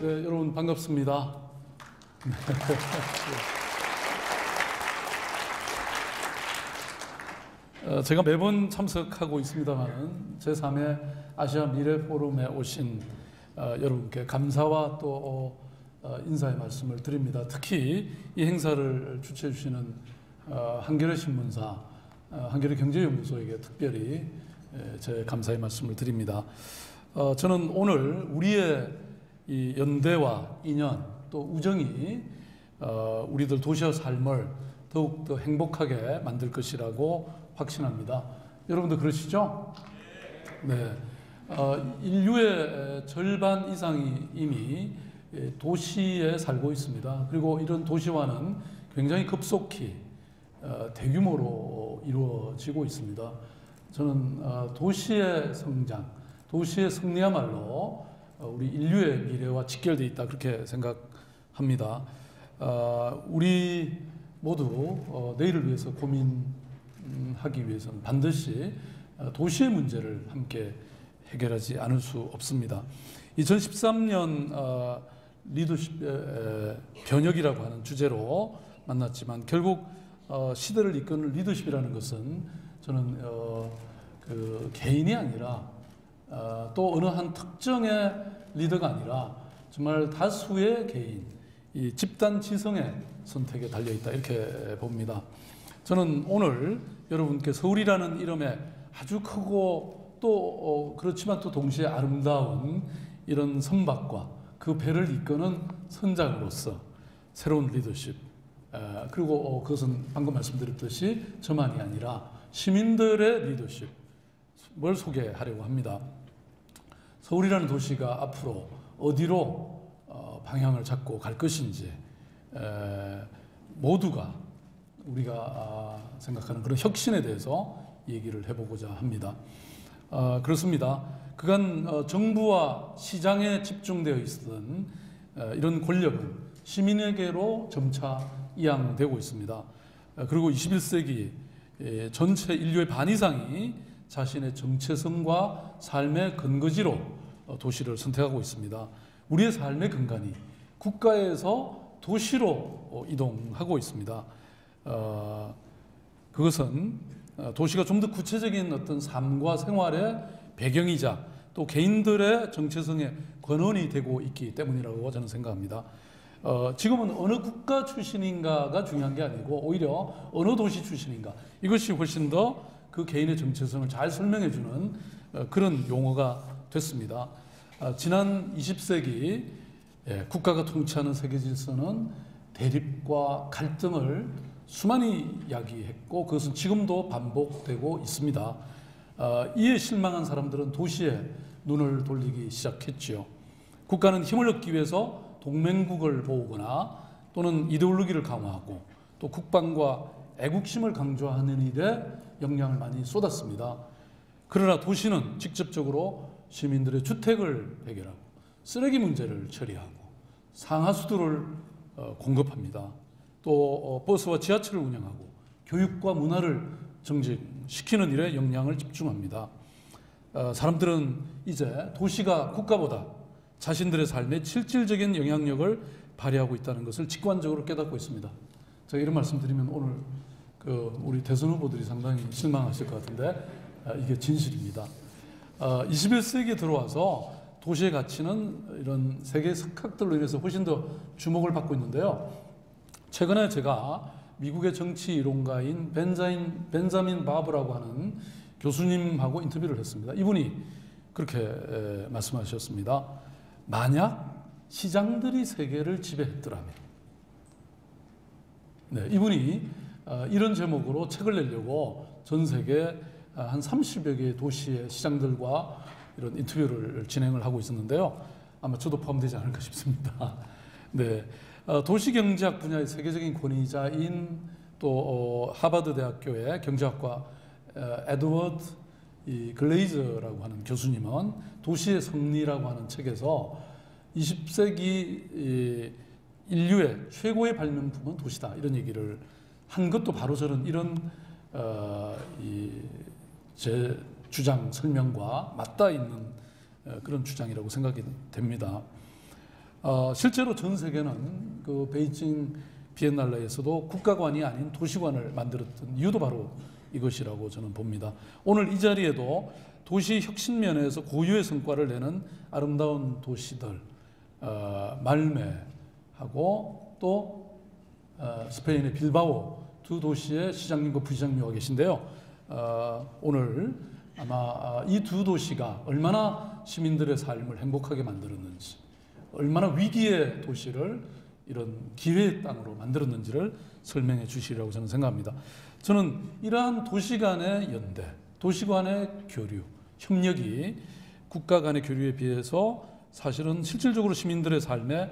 네, 여러분 반갑습니다. 제가 매번 참석하고 있습니다만 제3회 아시아 미래 포럼에 오신 여러분께 감사와 또 인사의 말씀을 드립니다. 특히 이 행사를 주최해 주시는 한겨레 신문사, 한겨레 경제연구소에게 특별히 제 감사의 말씀을 드립니다. 저는 오늘 우리의 이 연대와 인연 또 우정이 우리들 도시와 삶을 더욱더 행복하게 만들 것이라고 확신합니다. 여러분도 그러시죠? 네. 인류의 절반 이상이 이미 도시에 살고 있습니다. 그리고 이런 도시화는 굉장히 급속히 대규모로 이루어지고 있습니다. 저는 도시의 성장, 도시의 승리야말로 우리 인류의 미래와 직결되어 있다 그렇게 생각합니다. 우리 모두 내일을 위해서 고민하기 위해서는 반드시 도시의 문제를 함께 해결하지 않을 수 없습니다. 2013년 리더십의 변혁이라고 하는 주제로 만났지만 결국 시대를 이끄는 리더십이라는 것은 저는 그 개인이 아니라 또 어느 한 특정의 리더가 아니라 정말 다수의 개인, 이 집단 지성의 선택에 달려있다 이렇게 봅니다. 저는 오늘 여러분께 서울이라는 이름에 아주 크고 또 그렇지만 또 동시에 아름다운 이런 선박과 그 배를 이끄는 선장으로서 새로운 리더십, 그리고 그것은 방금 말씀드렸듯이 저만이 아니라 시민들의 리더십을 소개하려고 합니다. 서울이라는 도시가 앞으로 어디로 방향을 잡고 갈 것인지 모두가 우리가 생각하는 그런 혁신에 대해서 얘기를 해보고자 합니다. 그렇습니다. 그간 정부와 시장에 집중되어 있었던 이런 권력은 시민에게로 점차 이양되고 있습니다. 그리고 21세기 전체 인류의 반 이상이 자신의 정체성과 삶의 근거지로 도시를 선택하고 있습니다. 우리의 삶의 근간이 국가에서 도시로 이동하고 있습니다. 그것은 도시가 좀 더 구체적인 어떤 삶과 생활의 배경이자 또 개인들의 정체성의 권원이 되고 있기 때문이라고 저는 생각합니다. 지금은 어느 국가 출신인가가 중요한 게 아니고 오히려 어느 도시 출신인가 이것이 훨씬 더 그 개인의 정체성을 잘 설명해주는 그런 용어가 됐습니다. 지난 20세기 국가가 통치하는 세계 질서는 대립과 갈등을 수많이 야기했고 그것은 지금도 반복되고 있습니다. 이에 실망한 사람들은 도시에 눈을 돌리기 시작했지요. 국가는 힘을 얻기 위해서 동맹국을 모으거나 또는 이데올로기를 강화하고 또 국방과 애국심을 강조하는 일에 영향을 많이 쏟았습니다. 그러나 도시는 직접적으로 시민들의 주택을 해결하고 쓰레기 문제를 처리하고 상하수도를 공급합니다. 또 버스와 지하철을 운영하고 교육과 문화를 정진시키는 일에 영향을 집중합니다. 사람들은 이제 도시가 국가보다 자신들의 삶에 실질적인 영향력을 발휘하고 있다는 것을 직관적으로 깨닫고 있습니다. 제가 이런 말씀드리면 오늘 우리 대선 후보들이 상당히 실망하실 것 같은데 이게 진실입니다. 21세기에 들어와서 도시의 가치는 이런 세계 석학들로 인해서 훨씬 더 주목을 받고 있는데요. 최근에 제가 미국의 정치 이론가인 벤자민 바브라고 하는 교수님하고 인터뷰를 했습니다. 이분이 그렇게 말씀하셨습니다. 만약 시장들이 세계를 지배했더라면, 네, 이분이 이런 제목으로 책을 내려고 전 세계 한 30여 개의 도시의 시장들과 이런 인터뷰를 진행을 하고 있었는데요. 아마 저도 포함되지 않을까 싶습니다. 네, 도시경제학 분야의 세계적인 권위자인 또 하버드 대학교의 경제학과 에드워드 글레이저라고 하는 교수님은 도시의 성리라고 하는 책에서 20세기 인류의 최고의 발명품은 도시다 이런 얘기를 한 것도 바로 저는 이런 제 주장 설명과 맞닿아 있는 그런 주장이라고 생각이 됩니다. 실제로 전 세계는 그 베이징 비엔날레에서도 국가관이 아닌 도시관을 만들었던 이유도 바로 이것이라고 저는 봅니다. 오늘 이 자리에도 도시 혁신 면에서 고유의 성과를 내는 아름다운 도시들 말메하고 또 스페인의 빌바오 두 도시의 시장님과 부시장님과 계신데요. 오늘 아마 이 두 도시가 얼마나 시민들의 삶을 행복하게 만들었는지, 얼마나 위기의 도시를 이런 기회의 땅으로 만들었는지를 설명해 주시리라고 저는 생각합니다. 저는 이러한 도시 간의 연대, 도시 간의 교류, 협력이 국가 간의 교류에 비해서 사실은 실질적으로 시민들의 삶에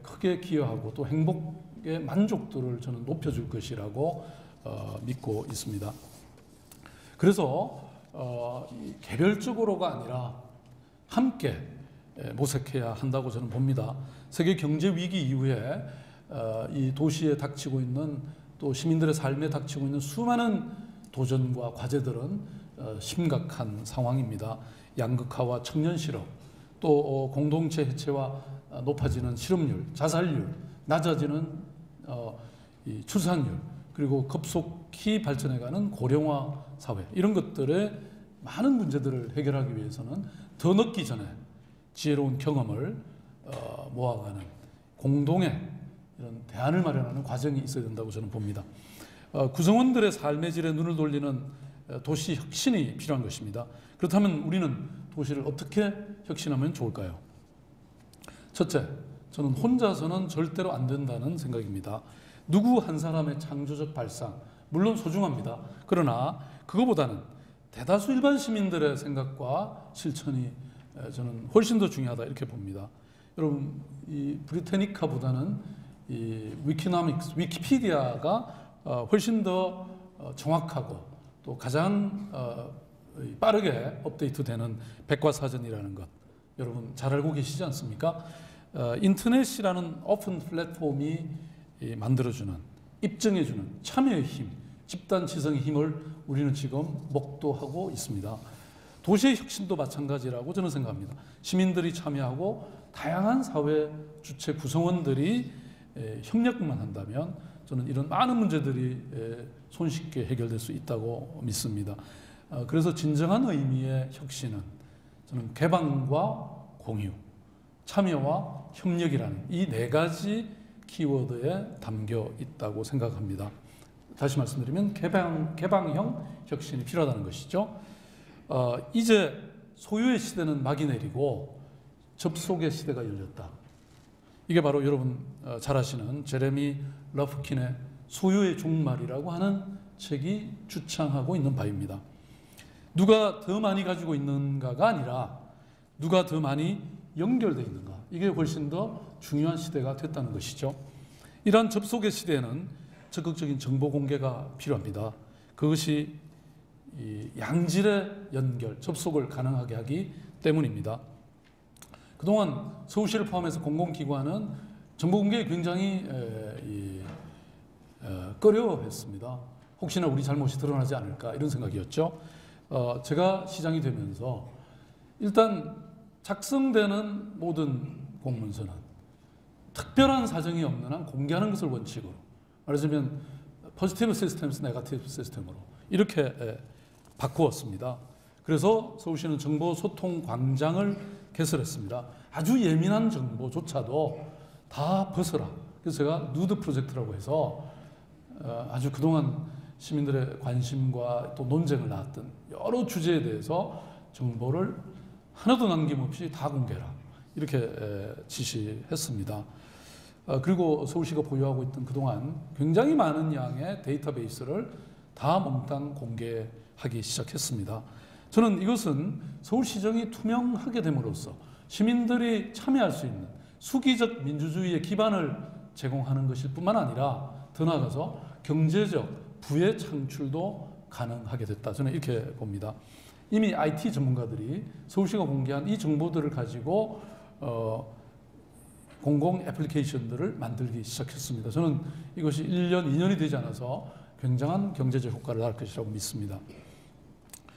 크게 기여하고 또 행복의 만족도를 저는 높여줄 것이라고 믿고 있습니다. 그래서 개별적으로가 아니라 함께 모색해야 한다고 저는 봅니다. 세계 경제 위기 이후에 이 도시에 닥치고 있는 또 시민들의 삶에 닥치고 있는 수많은 도전과 과제들은 심각한 상황입니다. 양극화와 청년 실업, 또 공동체 해체와 높아지는 실업률, 자살률, 낮아지는 이 출산율, 그리고 급속히 발전해가는 고령화 사회, 이런 것들의 많은 문제들을 해결하기 위해서는 더 늦기 전에 지혜로운 경험을 모아가는 공동의 이런 대안을 마련하는 과정이 있어야 된다고 저는 봅니다. 구성원들의 삶의 질에 눈을 돌리는 도시 혁신이 필요한 것입니다. 그렇다면 우리는 도시를 어떻게 혁신하면 좋을까요? 첫째, 저는 혼자서는 절대로 안 된다는 생각입니다. 누구 한 사람의 창조적 발상, 물론 소중합니다. 그러나 그거보다는 대다수 일반 시민들의 생각과 실천이 저는 훨씬 더 중요하다 이렇게 봅니다. 여러분, 이 브리테니카보다는 이 위키노믹스, 위키피디아가 훨씬 더 정확하고 또 가장 빠르게 업데이트되는 백과사전이라는 것, 여러분 잘 알고 계시지 않습니까? 인터넷이라는 오픈 플랫폼이 만들어주는, 입증해주는 참여의 힘, 집단 지성의 힘을 우리는 지금 목도하고 있습니다. 도시의 혁신도 마찬가지라고 저는 생각합니다. 시민들이 참여하고 다양한 사회 주체 구성원들이 협력만 한다면 저는 이런 많은 문제들이 손쉽게 해결될 수 있다고 믿습니다. 그래서 진정한 의미의 혁신은 저는 개방과 공유, 참여와 협력이라는 이 네 가지 키워드에 담겨 있다고 생각합니다. 다시 말씀드리면 개방형 혁신이 필요하다는 것이죠. 이제 소유의 시대는 막이 내리고 접속의 시대가 열렸다. 이게 바로 여러분 잘 아시는 제레미 러프킨의 소유의 종말이라고 하는 책이 주창하고 있는 바입니다. 누가 더 많이 가지고 있는가가 아니라 누가 더 많이 연결되어 있는가, 이게 훨씬 더 중요한 시대가 됐다는 것이죠. 이러한 접속의 시대에는 적극적인 정보 공개가 필요합니다. 그것이 이 양질의 연결, 접속을 가능하게 하기 때문입니다. 그동안 서울시를 포함해서 공공기관은 정보 공개에 굉장히 꺼려했습니다. 혹시나 우리 잘못이 드러나지 않을까 이런 생각이었죠. 제가 시장이 되면서 일단 작성되는 모든 공문서는 특별한 사정이 없는 한 공개하는 것을 원칙으로, 말하자면 포지티브 시스템에서 네거티브 시스템으로 이렇게 바꾸었습니다. 그래서 서울시는 정보 소통 광장을 개설했습니다. 아주 예민한 정보조차도 다 벗어라. 그래서 제가 누드 프로젝트라고 해서 아주 그동안 시민들의 관심과 또 논쟁을 낳았던 여러 주제에 대해서 정보를 하나도 남김없이 다 공개해라, 이렇게 지시했습니다. 그리고 서울시가 보유하고 있던 그동안 굉장히 많은 양의 데이터베이스를 다 몽땅 공개하기 시작했습니다. 저는 이것은 서울시정이 투명하게 됨으로써 시민들이 참여할 수 있는 수기적 민주주의의 기반을 제공하는 것일 뿐만 아니라 더 나아가서 경제적 부의 창출도 가능하게 됐다. 저는 이렇게 봅니다. 이미 IT 전문가들이 서울시가 공개한 이 정보들을 가지고 공공 애플리케이션들을 만들기 시작했습니다. 저는 이것이 1년, 2년이 되지 않아서 굉장한 경제적 효과를 낳을 것이라고 믿습니다.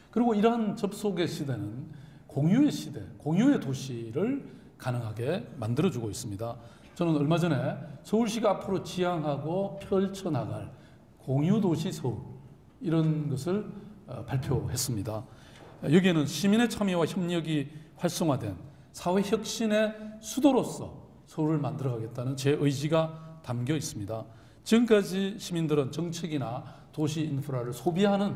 그리고 이러한 접속의 시대는 공유의 시대, 공유의 도시를 가능하게 만들어주고 있습니다. 저는 얼마 전에 서울시가 앞으로 지향하고 펼쳐나갈 공유도시 서울 이런 것을 발표했습니다. 여기에는 시민의 참여와 협력이 활성화된 사회혁신의 수도로서 서울을 만들어가겠다는 제 의지가 담겨 있습니다. 지금까지 시민들은 정책이나 도시 인프라를 소비하는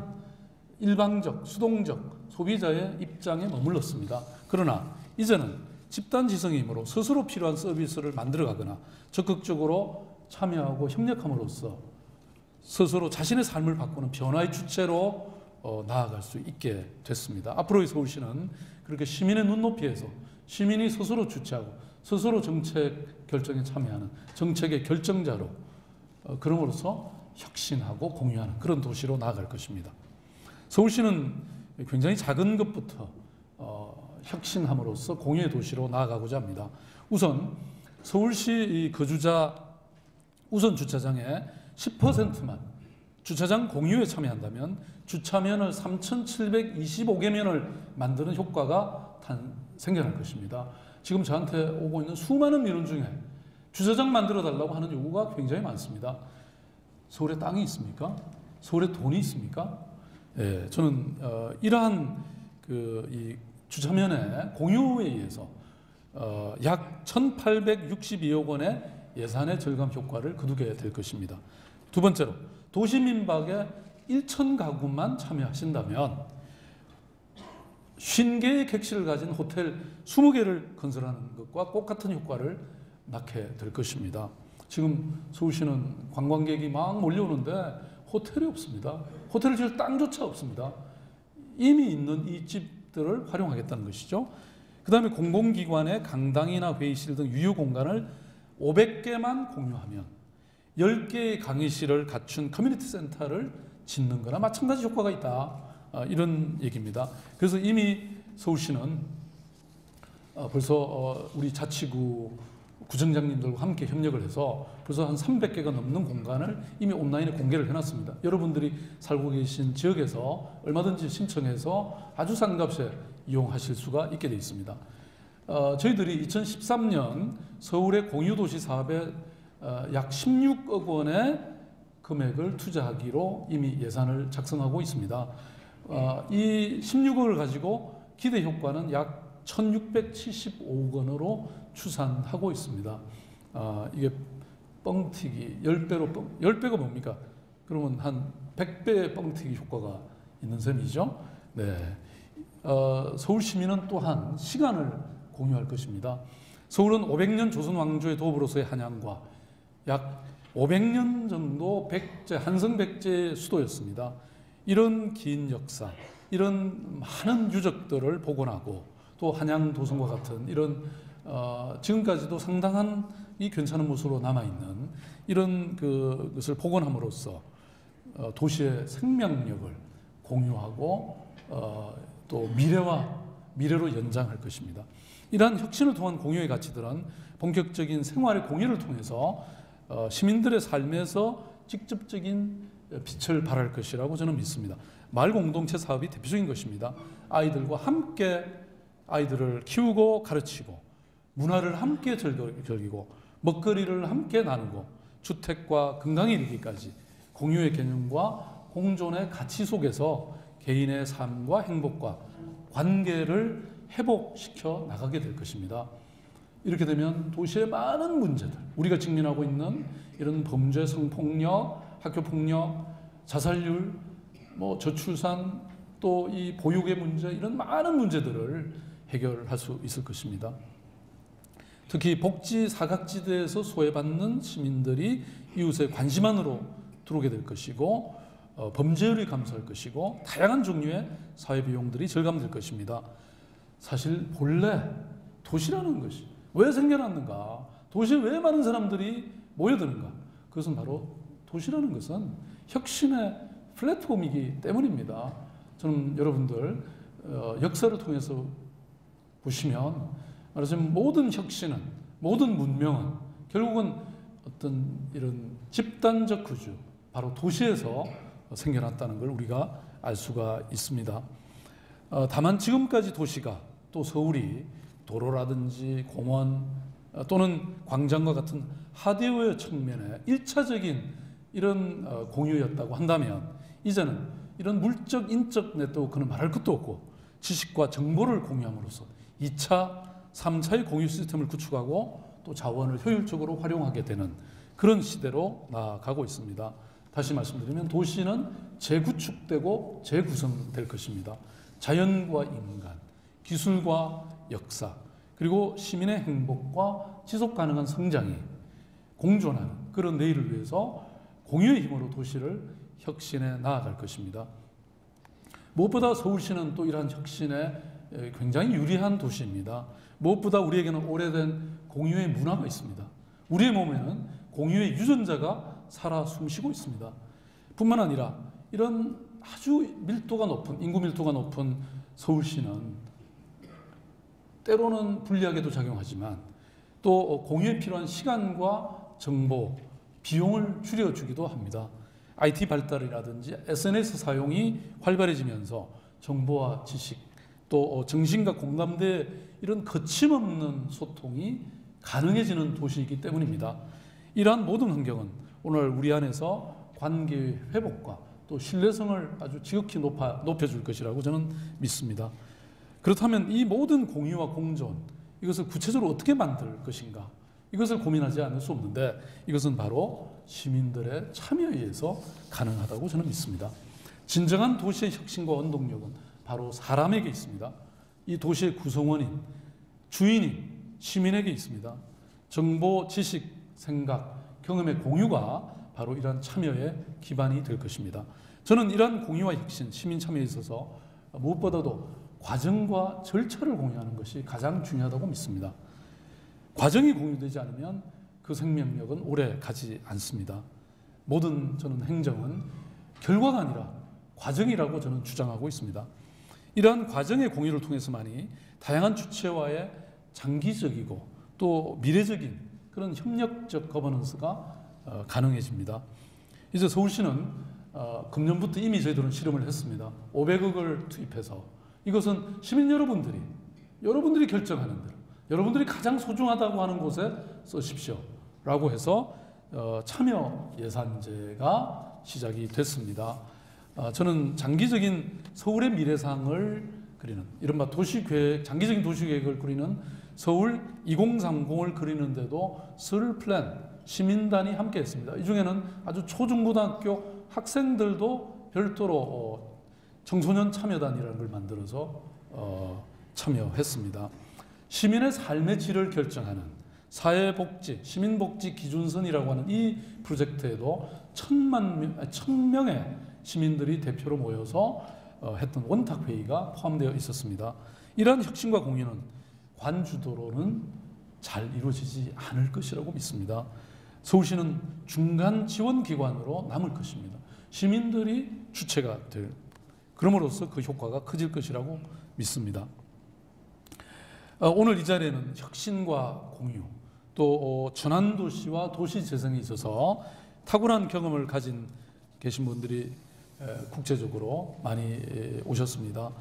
일방적, 수동적 소비자의 입장에 머물렀습니다. 그러나 이제는 집단지성이므로 스스로 필요한 서비스를 만들어가거나 적극적으로 참여하고 협력함으로써 스스로 자신의 삶을 바꾸는 변화의 주체로 나아갈 수 있게 됐습니다. 앞으로의 서울시는 그렇게 시민의 눈높이에서 시민이 스스로 주체하고 스스로 정책 결정에 참여하는 정책의 결정자로 그럼으로써 혁신하고 공유하는 그런 도시로 나아갈 것입니다. 서울시는 굉장히 작은 것부터 혁신함으로써 공유의 도시로 나아가고자 합니다. 우선 서울시 거주자 우선 주차장의 10%만 주차장 공유에 참여한다면 주차면을 3,725개면을 만드는 효과가 생겨날 것입니다. 지금 저한테 오고 있는 수많은 민원 중에 주차장 만들어 달라고 하는 요구가 굉장히 많습니다. 서울에 땅이 있습니까? 서울에 돈이 있습니까? 예, 저는 이러한 이 주차면의 공유에 의해서 약 1,862억 원의 예산의 절감 효과를 거두게 될 것입니다. 두 번째로 도시민박에 1,000가구만 참여하신다면 50개의 객실을 가진 호텔 20개를 건설하는 것과 똑같은 효과를 낳게 될 것입니다. 지금 서울시는 관광객이 막 몰려오는데 호텔이 없습니다. 호텔을 지을 땅조차 없습니다. 이미 있는 이 집들을 활용하겠다는 것이죠. 그 다음에 공공기관의 강당이나 회의실 등 유휴 공간을 500개만 공유하면 10개의 강의실을 갖춘 커뮤니티 센터를 짓는 거나 마찬가지 효과가 있다. 이런 얘기입니다. 그래서 이미 서울시는 벌써 우리 자치구 구청장님들과 함께 협력을 해서 벌써 한 300개가 넘는 공간을 이미 온라인에 공개를 해놨습니다. 여러분들이 살고 계신 지역에서 얼마든지 신청해서 아주 싼 값에 이용하실 수가 있게 되어 있습니다. 저희들이 2013년 서울의 공유도시 사업에 약 16억 원의 금액을 투자하기로 이미 예산을 작성하고 있습니다. 이 16억을 가지고 기대 효과는 약 1,675억 원으로 추산하고 있습니다. 이게 뻥튀기 10배가 뭡니까? 그러면 한 100배의 뻥튀기 효과가 있는 셈이죠. 네. 서울 시민은 또한 시간을 공유할 것입니다. 서울은 500년 조선 왕조의 도읍으로서의 한양과 약 500년 정도 한성백제의 수도였습니다. 이런 긴 역사, 이런 많은 유적들을 복원하고 또 한양 도성과 같은 이런 지금까지도 상당한 이 괜찮은 모습으로 남아있는 이런 것을 복원함으로써 도시의 생명력을 공유하고 또 미래로 연장할 것입니다. 이러한 혁신을 통한 공유의 가치들은 본격적인 생활의 공유를 통해서 시민들의 삶에서 직접적인 빛을 발할 것이라고 저는 믿습니다. 마을 공동체 사업이 대표적인 것입니다. 아이들과 함께 아이들을 키우고 가르치고 문화를 함께 즐기고 먹거리를 함께 나누고 주택과 건강에 이르기까지 공유의 개념과 공존의 가치 속에서 개인의 삶과 행복과 관계를 회복시켜 나가게 될 것입니다. 이렇게 되면 도시의 많은 문제들, 우리가 직면하고 있는 이런 범죄, 성폭력, 학교폭력, 자살률, 저출산, 또 이 보육의 문제, 이런 많은 문제들을 해결할 수 있을 것입니다. 특히 복지 사각지대에서 소외받는 시민들이 이웃의 관심 안으로 들어오게 될 것이고 범죄율이 감소할 것이고 다양한 종류의 사회 비용들이 절감될 것입니다. 사실 본래 도시라는 것이 왜 생겨났는가? 도시에 왜 많은 사람들이 모여드는가? 그것은 바로 도시라는 것은 혁신의 플랫폼이기 때문입니다. 저는 여러분들 역사를 통해서 보시면 말하자면 모든 혁신은, 모든 문명은 결국은 어떤 이런 집단적 구조, 바로 도시에서 생겨났다는 걸 우리가 알 수가 있습니다. 다만 지금까지 도시가 또 서울이 도로라든지 공원 또는 광장과 같은 하드웨어 측면의 1차적인 이런 공유였다고 한다면, 이제는 이런 물적, 인적 네트워크는 말할 것도 없고 지식과 정보를 공유함으로써 2차, 3차의 공유 시스템을 구축하고 또 자원을 효율적으로 활용하게 되는 그런 시대로 나아가고 있습니다. 다시 말씀드리면 도시는 재구축되고 재구성될 것입니다. 자연과 인간, 기술과 역사, 그리고 시민의 행복과 지속 가능한 성장이 공존하는 그런 내일을 위해서 공유의 힘으로 도시를 혁신해 나아갈 것입니다. 무엇보다 서울시는 또 이러한 혁신에 굉장히 유리한 도시입니다. 무엇보다 우리에게는 오래된 공유의 문화가 있습니다. 우리의 몸에는 공유의 유전자가 살아 숨쉬고 있습니다. 뿐만 아니라 이런 아주 밀도가 높은, 인구 밀도가 높은 서울시는 때로는 불리하게도 작용하지만 또 공유에 필요한 시간과 정보, 비용을 줄여주기도 합니다. IT 발달이라든지 SNS 사용이 활발해지면서 정보와 지식, 또 정신과 공감대 이런 거침없는 소통이 가능해지는 도시이기 때문입니다. 이러한 모든 환경은 오늘 우리 안에서 관계의 회복과 또 신뢰성을 아주 지극히 높여줄 것이라고 저는 믿습니다. 그렇다면 이 모든 공유와 공존, 이것을 구체적으로 어떻게 만들 것인가, 이것을 고민하지 않을 수 없는데 이것은 바로 시민들의 참여에 의해서 가능하다고 저는 믿습니다. 진정한 도시의 혁신과 원동력은 바로 사람에게 있습니다. 이 도시의 구성원인, 주인인 시민에게 있습니다. 정보, 지식, 생각, 경험의 공유가 바로 이러한 참여의 기반이 될 것입니다. 저는 이러한 공유와 혁신, 시민 참여에 있어서 무엇보다도 과정과 절차를 공유하는 것이 가장 중요하다고 믿습니다. 과정이 공유되지 않으면 그 생명력은 오래 가지 않습니다. 모든 저는 행정은 결과가 아니라 과정이라고 저는 주장하고 있습니다. 이러한 과정의 공유를 통해서만이 다양한 주체와의 장기적이고 또 미래적인 그런 협력적 거버넌스가 가능해집니다. 이제 서울시는 금년부터 이미 저희들은 실험을 했습니다. 500억을 투입해서 이것은 시민 여러분들이 결정하는 대로, 여러분들이 가장 소중하다고 하는 곳에 쓰십시오 라고 해서 참여 예산제가 시작이 됐습니다. 저는 장기적인 서울의 미래상을 그리는, 이른바 도시계획, 장기적인 도시계획을 그리는 서울 2030을 그리는데도 설 플랜, 시민단이 함께 했습니다. 이 중에는 아주 초중고등학교 학생들도 별도로 청소년 참여단이라는 걸 만들어서 참여했습니다. 시민의 삶의 질을 결정하는 사회복지, 시민복지 기준선이라고 하는 이 프로젝트에도 1000명의 시민들이 대표로 모여서 했던 원탁회의가 포함되어 있었습니다. 이러한 혁신과 공유는 관주도로는 잘 이루어지지 않을 것이라고 믿습니다. 서울시는 중간 지원기관으로 남을 것입니다. 시민들이 주체가 될, 그럼으로써 그 효과가 커질 것이라고 믿습니다. 오늘 이 자리에는 혁신과 공유, 또 전환도시와 도시재생에 있어서 탁월한 경험을 가진 계신 분들이 국제적으로 많이 오셨습니다.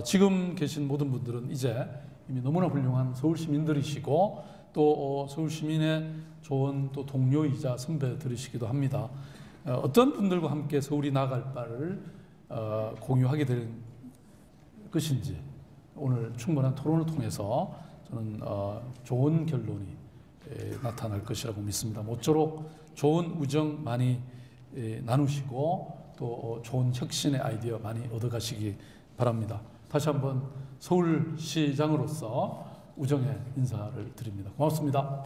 지금 계신 모든 분들은 이제 이미 너무나 훌륭한 서울 시민들이시고 또 서울 시민의 좋은 또 동료이자 선배들이시기도 합니다. 어떤 분들과 함께 서울이 나아갈 바를 공유하게 될 것인지 오늘 충분한 토론을 통해서 저는 좋은 결론이 나타날 것이라고 믿습니다. 모쪼록 좋은 우정 많이 나누시고 또 좋은 혁신의 아이디어 많이 얻어가시기 바랍니다. 다시 한번 서울시장으로서 우정의 인사를 드립니다. 고맙습니다.